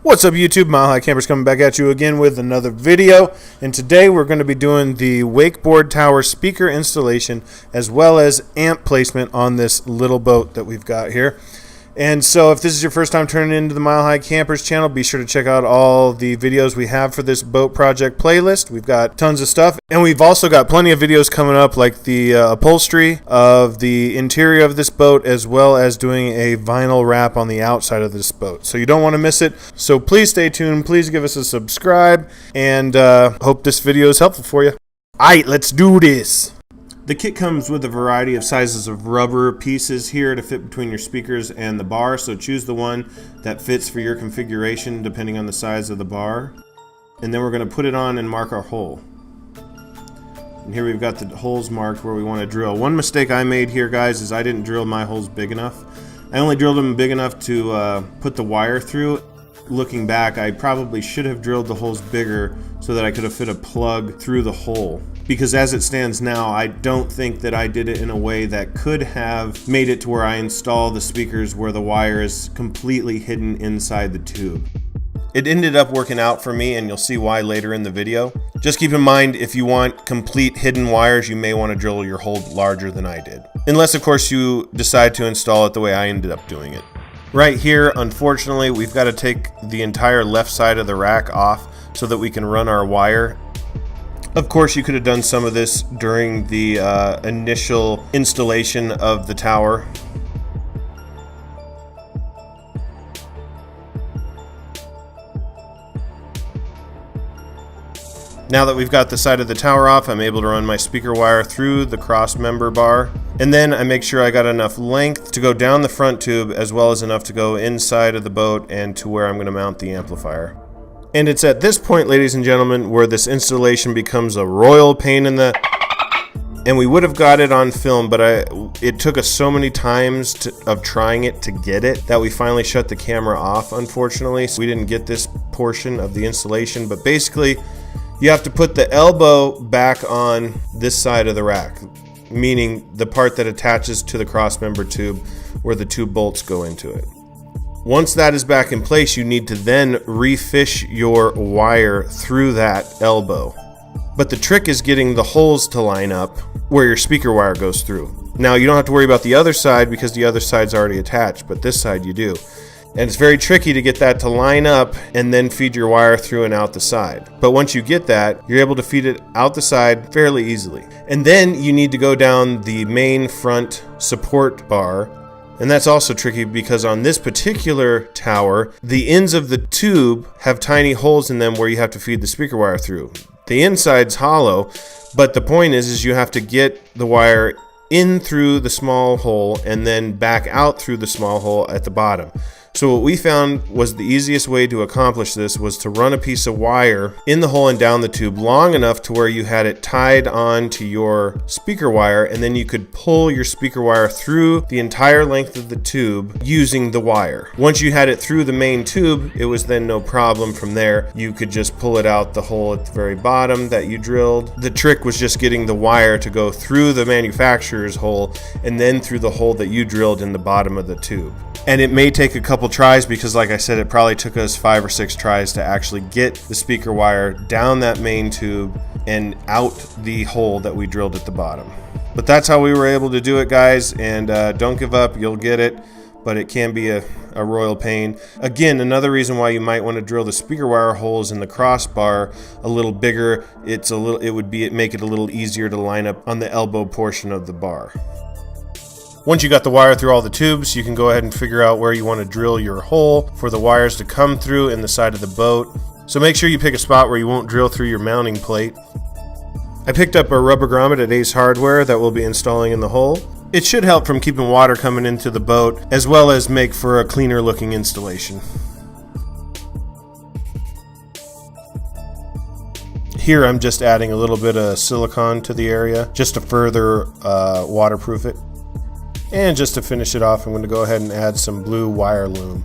What's up YouTube, Mile High Campers coming back at you again with another video, and today we're going to be doing the Wakeboard Tower speaker installation as well as amp placement on this little boat that we've got here. And so if this is your first time turning into the Mile High Campers channel, be sure to check out all the videos we have for this boat project playlist. We've got tons of stuff, and we've also got plenty of videos coming up like the upholstery of the interior of this boat as well as doing a vinyl wrap on the outside of this boat. So you don't want to miss it. So please stay tuned, please give us a subscribe, and hope this video is helpful for you. Alright, let's do this. The kit comes with a variety of sizes of rubber pieces here to fit between your speakers and the bar, so choose the one that fits for your configuration depending on the size of the bar. And then we're going to put it on and mark our hole. And here we've got the holes marked where we want to drill. One mistake I made here, guys, is I didn't drill my holes big enough. I only drilled them big enough to put the wire through. Looking back, I probably should have drilled the holes bigger so that I could have fit a plug through the hole. Because as it stands now, I don't think that I did it in a way that could have made it to where I install the speakers where the wire is completely hidden inside the tube. It ended up working out for me, and you'll see why later in the video. Just keep in mind, if you want complete hidden wires, you may want to drill your hole larger than I did. Unless, of course, you decide to install it the way I ended up doing it. Right here, unfortunately, we've got to take the entire left side of the rack off so that we can run our wire. Of course, you could have done some of this during the initial installation of the tower. Now that we've got the side of the tower off, I'm able to run my speaker wire through the crossmember bar. And then I make sure I got enough length to go down the front tube as well as enough to go inside of the boat and to where I'm going to mount the amplifier. And it's at this point, ladies and gentlemen, where this installation becomes a royal pain in the... And we would have got it on film, but it took us so many times of trying it to get it that we finally shut the camera off, unfortunately. So we didn't get this portion of the installation, but basically you have to put the elbow back on this side of the rack, meaning the part that attaches to the crossmember tube where the two bolts go into it. Once that is back in place, you need to then refish your wire through that elbow. But the trick is getting the holes to line up where your speaker wire goes through. Now, you don't have to worry about the other side because the other side's already attached, but this side you do. And it's very tricky to get that to line up and then feed your wire through and out the side. But once you get that, you're able to feed it out the side fairly easily. And then you need to go down the main front support bar. And that's also tricky because on this particular tower, the ends of the tube have tiny holes in them where you have to feed the speaker wire through. The inside's hollow, but the point is you have to get the wire in through the small hole and then back out through the small hole at the bottom. So what we found was the easiest way to accomplish this was to run a piece of wire in the hole and down the tube long enough to where you had it tied on to your speaker wire, and then you could pull your speaker wire through the entire length of the tube using the wire. Once you had it through the main tube, it was then no problem from there. You could just pull it out the hole at the very bottom that you drilled. The trick was just getting the wire to go through the manufacturer's hole and then through the hole that you drilled in the bottom of the tube. And it may take a couple tries because, like I said, it probably took us 5 or 6 tries to actually get the speaker wire down that main tube and out the hole that we drilled at the bottom. But that's how we were able to do it, guys, and don't give up, you'll get it, but it can be a royal pain. Again, another reason why you might want to drill the speaker wire holes in the crossbar a little bigger. It would make it a little easier to line up on the elbow portion of the bar. Once you got the wire through all the tubes, you can go ahead and figure out where you want to drill your hole for the wires to come through in the side of the boat. So make sure you pick a spot where you won't drill through your mounting plate. I picked up a rubber grommet at Ace Hardware that we'll be installing in the hole. It should help from keeping water coming into the boat, as well as make for a cleaner looking installation. Here I'm just adding a little bit of silicone to the area just to further waterproof it. And just to finish it off, I'm going to go ahead and add some blue wire loom.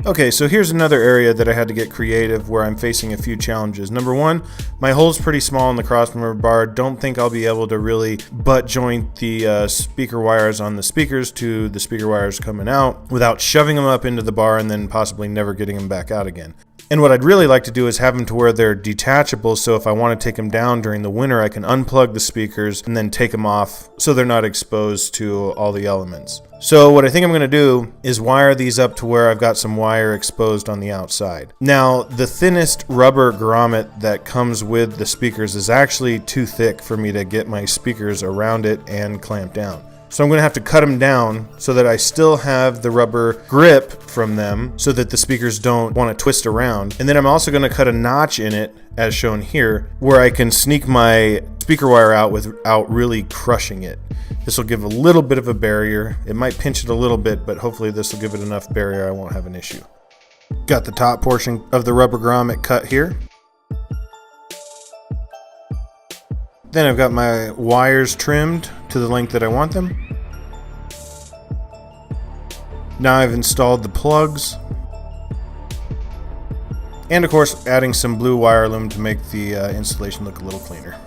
Okay, so here's another area that I had to get creative where I'm facing a few challenges. Number one, my hole's pretty small in the crossmember bar. Don't think I'll be able to really butt joint the speaker wires on the speakers to the speaker wires coming out without shoving them up into the bar and then possibly never getting them back out again. And what I'd really like to do is have them to where they're detachable, so if I want to take them down during the winter, I can unplug the speakers and then take them off so they're not exposed to all the elements. So what I think I'm going to do is wire these up to where I've got some wire exposed on the outside. Now, the thinnest rubber grommet that comes with the speakers is actually too thick for me to get my speakers around it and clamp down. So I'm going to have to cut them down so that I still have the rubber grip from them so that the speakers don't want to twist around. And then I'm also going to cut a notch in it, as shown here, where I can sneak my speaker wire out without really crushing it. This will give a little bit of a barrier. It might pinch it a little bit, but hopefully this will give it enough barrier I won't have an issue. Got the top portion of the rubber grommet cut here. Then I've got my wires trimmed to the length that I want them. Now I've installed the plugs. And of course, adding some blue wire loom to make the installation look a little cleaner.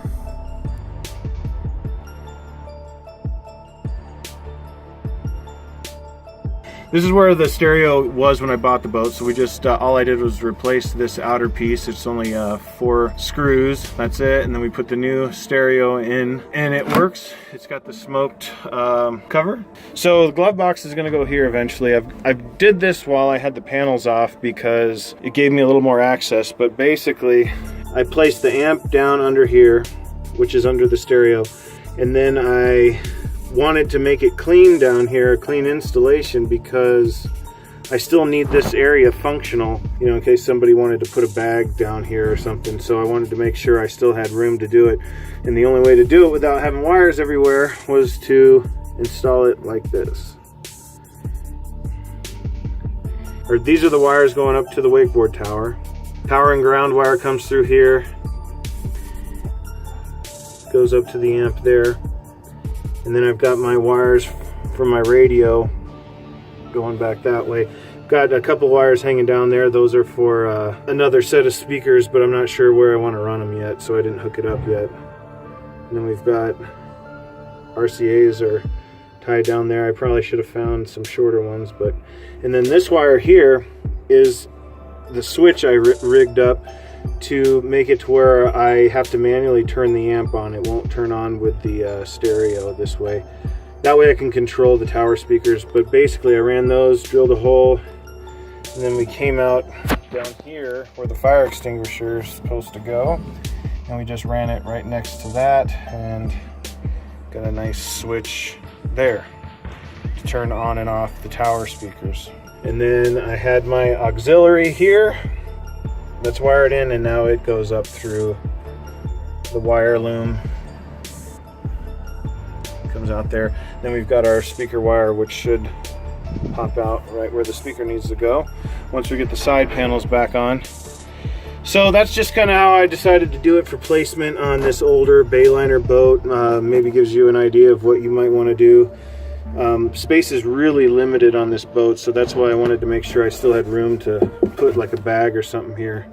This is where the stereo was when I bought the boat, so we just, all I did was replace this outer piece. It's only 4 screws, that's it, and then we put the new stereo in, and it works. It's got the smoked cover. So the glove box is gonna go here eventually. I did this while I had the panels off because it gave me a little more access, but basically, I placed the amp down under here, which is under the stereo, and then I wanted to make it clean down here, a clean installation, because I still need this area functional, you know, in case somebody wanted to put a bag down here or something. So I wanted to make sure I still had room to do it, and the only way to do it without having wires everywhere was to install it like this. Or these are the wires going up to the wakeboard tower. Power and ground wire comes through here, goes up to the amp there. And then I've got my wires from my radio going back that way. Got a couple wires hanging down there. Those are for another set of speakers, but I'm not sure where I want to run them yet, so I didn't hook it up yet. And then we've got RCAs are tied down there. I probably should have found some shorter ones, but... And then this wire here is the switch I rigged up to make it to where I have to manually turn the amp on. It won't turn on with the stereo this way. That way I can control the tower speakers. But basically I ran those, drilled a hole, and then we came out down here where the fire extinguisher is supposed to go, and we just ran it right next to that and got a nice switch there to turn on and off the tower speakers. And then I had my auxiliary here that's wired in, and now it goes up through the wire loom, comes out there. Then we've got our speaker wire, which should pop out right where the speaker needs to go once we get the side panels back on. So that's just kind of how I decided to do it for placement on this older Bayliner boat. Maybe gives you an idea of what you might want to do. Space is really limited on this boat, so that's why I wanted to make sure I still had room to put like a bag or something here.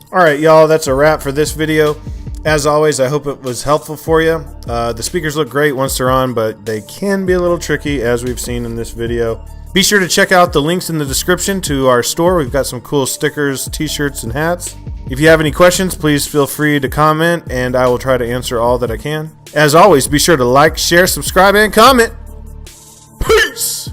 Alright y'all, that's a wrap for this video. As always, I hope it was helpful for you. The speakers look great once they're on, but they can be a little tricky, as we've seen in this video. Be sure to check out the links in the description to our store. We've got some cool stickers, t-shirts, and hats. If you have any questions, please feel free to comment, and I will try to answer all that I can. As always, be sure to like, share, subscribe, and comment. Peace!